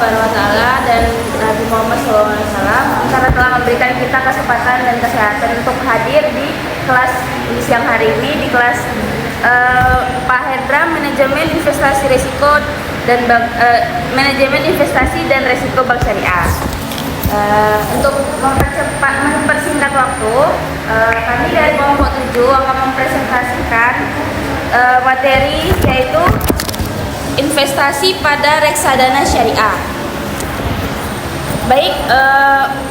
Subhanahu wa taala dan Nabi Muhammad SAW karena telah memberikan kita kesempatan dan kesehatan untuk hadir di kelas di siang hari ini di kelas Pak Hendra Manajemen Investasi Risiko dan Manajemen Investasi dan Risiko Bank Syariah. Untuk mempersingkat waktu, kami dari kelompok 7 akan mempresentasikan materi yaitu investasi pada reksadana syariah. Baik,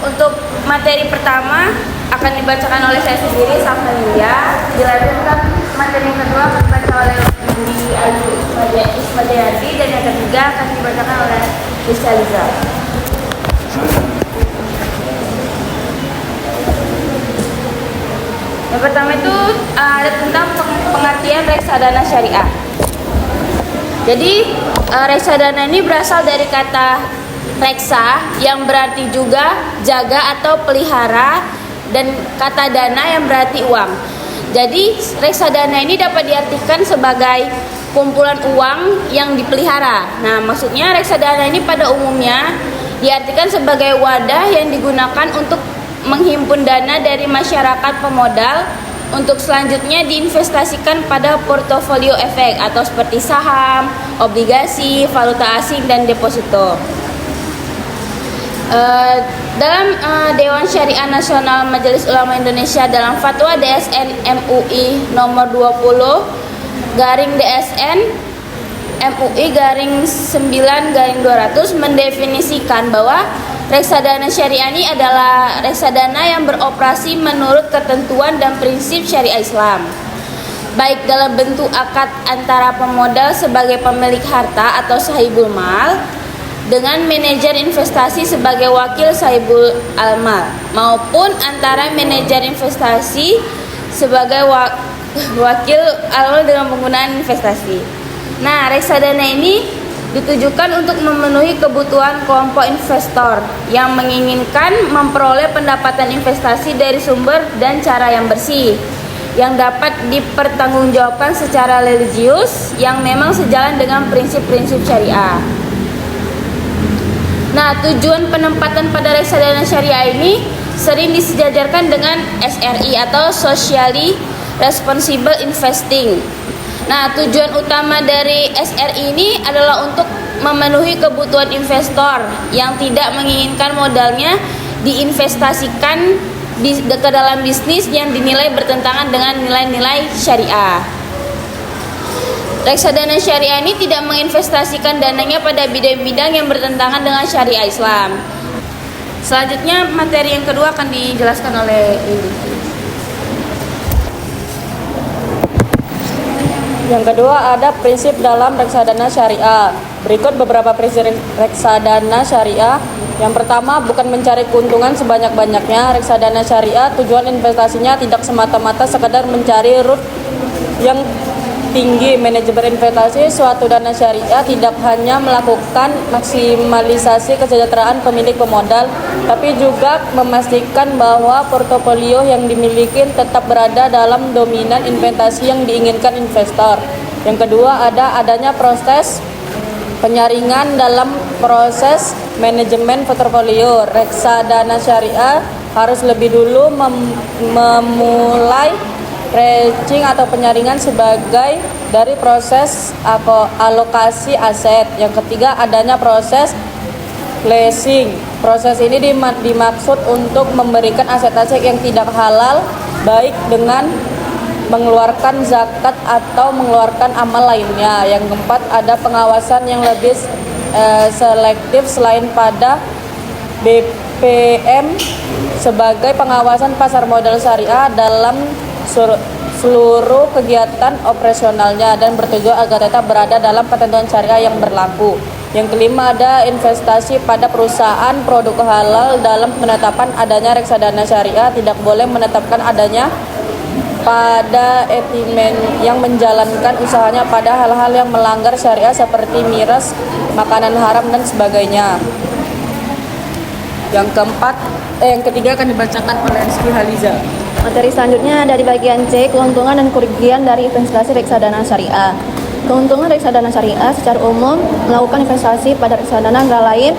untuk materi pertama akan dibacakan oleh saya sendiri, Safaliya. Dilanjutkan materi yang kedua akan dibaca oleh Indi Ayu Ismajayati dan yang ketiga akan dibacakan oleh Rizka Liza. Yang pertama itu ada tentang pengertian reksadana syariah. Jadi reksadana ini berasal dari kata reksa yang berarti juga jaga atau pelihara dan kata dana yang berarti uang. Jadi reksadana ini dapat diartikan sebagai kumpulan uang yang dipelihara. Nah, maksudnya reksadana ini pada umumnya diartikan sebagai wadah yang digunakan untuk menghimpun dana dari masyarakat pemodal untuk selanjutnya diinvestasikan pada portofolio efek atau seperti saham, obligasi, valuta asing, dan deposito. Dalam Dewan Syariah Nasional Majelis Ulama Indonesia dalam Fatwa DSN MUI nomor 20 garing DSN MUI garing 9 garing 200 mendefinisikan bahwa reksadana syariah ini adalah reksadana yang beroperasi menurut ketentuan dan prinsip syariah Islam, baik dalam bentuk akad antara pemodal sebagai pemilik harta atau sahibul mal dengan manajer investasi sebagai wakil sahibul al-mal, maupun antara manajer investasi sebagai wakil al-mal dengan penggunaan investasi. Nah, reksadana ini ditujukan untuk memenuhi kebutuhan kelompok investor yang menginginkan memperoleh pendapatan investasi dari sumber dan cara yang bersih, yang dapat dipertanggungjawabkan secara religius, yang memang sejalan dengan prinsip-prinsip syariah. Nah, tujuan penempatan pada reksadana syariah ini sering disejajarkan dengan SRI atau Socially Responsible Investing. Nah, tujuan utama dari SRI ini adalah untuk memenuhi kebutuhan investor yang tidak menginginkan modalnya diinvestasikan ke dalam bisnis yang dinilai bertentangan dengan nilai-nilai syariah. Reksadana syariah ini tidak menginvestasikan dananya pada bidang-bidang yang bertentangan dengan syariah Islam. Selanjutnya materi yang kedua akan dijelaskan oleh Indi. Yang kedua ada prinsip dalam reksadana syariah. Berikut beberapa prinsip reksadana syariah. Yang pertama, bukan mencari keuntungan sebanyak-banyaknya. Reksadana syariah tujuan investasinya tidak semata-mata sekadar mencari ROE yang tinggi. Manajemen investasi suatu dana syariah tidak hanya melakukan maksimalisasi kesejahteraan pemilik pemodal, tapi juga memastikan bahwa portofolio yang dimiliki tetap berada dalam dominan investasi yang diinginkan investor. Yang kedua, adanya proses penyaringan dalam proses manajemen portofolio. Reksadana syariah harus lebih dulu memulai matching atau penyaringan sebagai dari proses alokasi aset. Yang ketiga, adanya proses leasing. Proses ini dimaksud untuk memberikan aset-aset yang tidak halal, baik dengan mengeluarkan zakat atau mengeluarkan amal lainnya. Yang keempat, ada pengawasan yang lebih selektif selain pada BPM sebagai pengawasan pasar modal syariah dalam seluruh kegiatan operasionalnya dan bertujuan agar tetap berada dalam ketentuan syariah yang berlaku. Yang kelima, ada investasi pada perusahaan produk halal. Dalam penetapan adanya reksadana syariah tidak boleh menetapkan adanya pada etimen yang menjalankan usahanya pada hal-hal yang melanggar syariah seperti miras, makanan haram dan sebagainya. Yang ketiga akan dibacakan oleh Rizky Haliza. Materi selanjutnya dari bagian C, keuntungan dan kerugian dari investasi reksadana syariah. Keuntungan reksadana syariah secara umum melakukan investasi pada reksadana antara lain.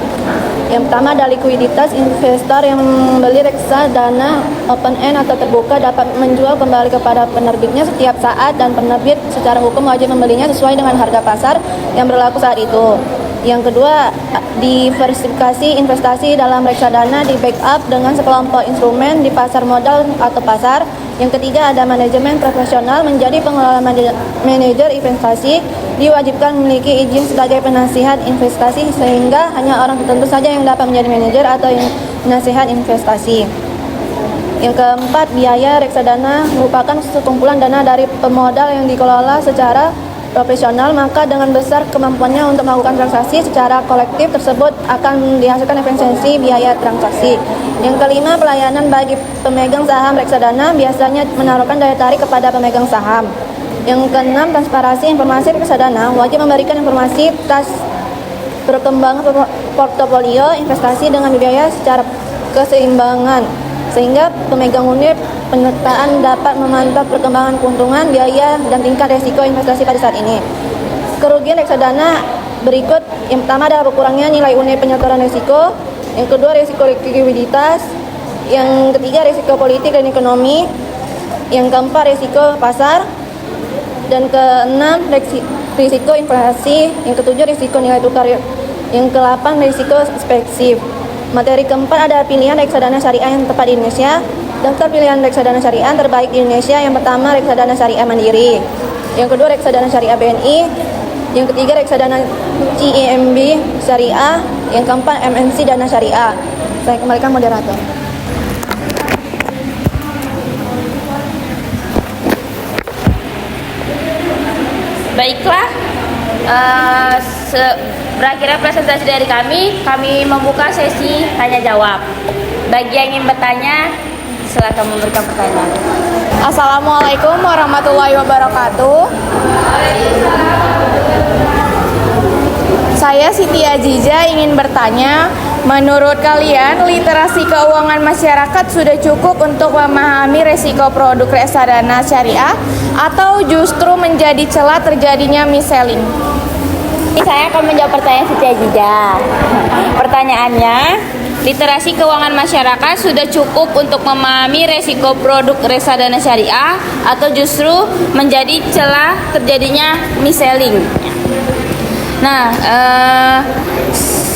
Yang pertama ada likuiditas. Investor yang membeli reksadana open end atau terbuka dapat menjual kembali kepada penerbitnya setiap saat, dan penerbit secara hukum wajib membelinya sesuai dengan harga pasar yang berlaku saat itu. Yang kedua, diversifikasi investasi dalam reksadana di backup dengan sekelompok instrumen di pasar modal atau pasar. Yang ketiga, ada manajemen profesional. Menjadi pengelola manajer investasi diwajibkan memiliki izin sebagai penasihat investasi, sehingga hanya orang tertentu saja yang dapat menjadi manajer atau penasihat investasi. Yang keempat, biaya reksadana merupakan sekumpulan dana dari pemodal yang dikelola secara profesional, maka dengan besar kemampuannya untuk melakukan transaksi secara kolektif tersebut akan dihasilkan efisiensi biaya transaksi. Yang kelima, pelayanan bagi pemegang saham reksadana biasanya menaruhkan daya tarik kepada pemegang saham. Yang keenam, transparansi informasi reksadana wajib memberikan informasi tas perkembangan portofolio investasi dengan biaya secara keseimbangan, sehingga pemegang unit penyertaan dapat memantau perkembangan keuntungan, biaya, dan tingkat resiko investasi pada saat ini. Kerugian reksadana berikut. Yang pertama adalah berkurangnya nilai unit penyetoran resiko. Yang kedua, resiko likuiditas. Yang ketiga, resiko politik dan ekonomi. Yang keempat, resiko pasar. Dan keenam, risiko inflasi. Yang ketujuh, risiko nilai tukar. Yang kedelapan, risiko spektif. Materi keempat ada pilihan reksadana syariah yang tepat di Indonesia. Daftar pilihan reksadana syariah terbaik di Indonesia. Yang pertama, reksadana syariah Mandiri. Yang kedua, reksadana syariah BNI. Yang ketiga, reksadana CIMB syariah. Yang keempat, MNC dana syariah. Saya kembalikan moderator. Baiklah, berakhirnya presentasi dari kami membuka sesi tanya jawab. Bagi yang ingin bertanya, silakan memberikan pertanyaan. Assalamualaikum warahmatullahi wabarakatuh. Saya Siti Aziza ingin bertanya, menurut kalian literasi keuangan masyarakat sudah cukup untuk memahami resiko produk reksadana syariah atau justru menjadi celah terjadinya mis-selling? Saya akan menjawab pertanyaan Siti Aziza. Pertanyaannya, literasi keuangan masyarakat sudah cukup untuk memahami resiko produk reksadana syariah atau justru menjadi celah terjadinya mis-selling? Nah,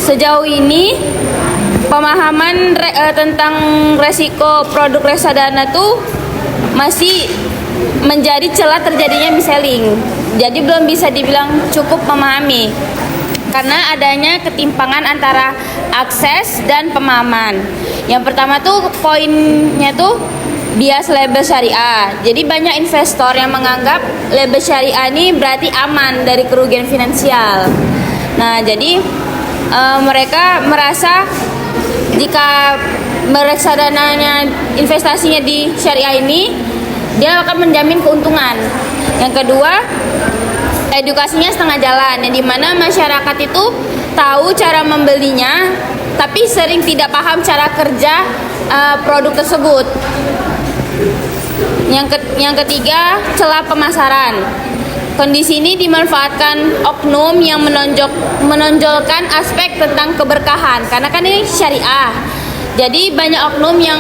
sejauh ini pemahaman tentang resiko produk reksadana tuh masih menjadi celah terjadinya mis-selling. Jadi belum bisa dibilang cukup memahami karena adanya ketimpangan antara akses dan pemahaman. Yang pertama tuh poinnya tuh bias label syariah. Jadi banyak investor yang menganggap label syariah ini berarti aman dari kerugian finansial. Nah, jadi mereka merasa jika reksadananya investasinya di syariah ini, dia akan menjamin keuntungan. Yang kedua, edukasinya setengah jalan, yang dimana masyarakat itu tahu cara membelinya, tapi sering tidak paham cara kerja produk tersebut. Yang ketiga, celah pemasaran. Kondisi ini dimanfaatkan oknum yang menonjolkan aspek tentang keberkahan, karena kan ini syariah. Jadi banyak oknum yang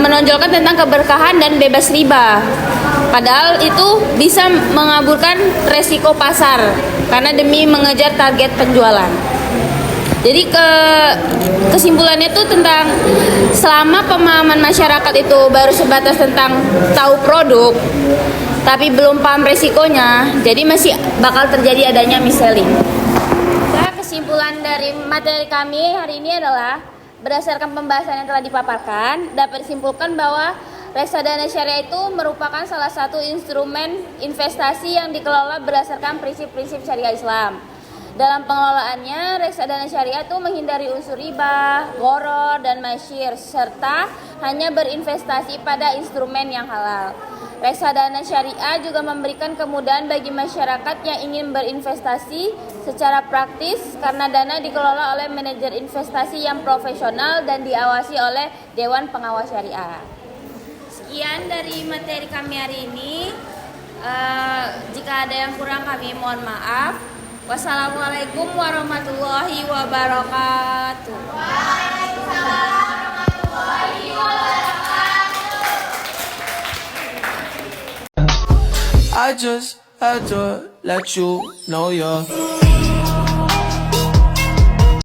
menonjolkan tentang keberkahan dan bebas riba. Padahal itu bisa mengaburkan resiko pasar karena demi mengejar target penjualan. Jadi kesimpulannya itu tentang selama pemahaman masyarakat itu baru sebatas tentang tahu produk tapi belum paham resikonya, jadi masih bakal terjadi adanya mis-selling. Nah, kesimpulan dari materi kami hari ini adalah berdasarkan pembahasan yang telah dipaparkan, dapat disimpulkan bahwa reksadana syariah itu merupakan salah satu instrumen investasi yang dikelola berdasarkan prinsip-prinsip syariah Islam. Dalam pengelolaannya, reksadana syariah itu menghindari unsur riba, gharar, dan masyir, serta hanya berinvestasi pada instrumen yang halal. Reksadana syariah juga memberikan kemudahan bagi masyarakat yang ingin berinvestasi secara praktis karena dana dikelola oleh manajer investasi yang profesional dan diawasi oleh Dewan Pengawas Syariah. Sekian dari materi kami hari ini. Jika ada yang kurang kami mohon maaf. Wassalamualaikum warahmatullahi wabarakatuh. I just had to let you know you're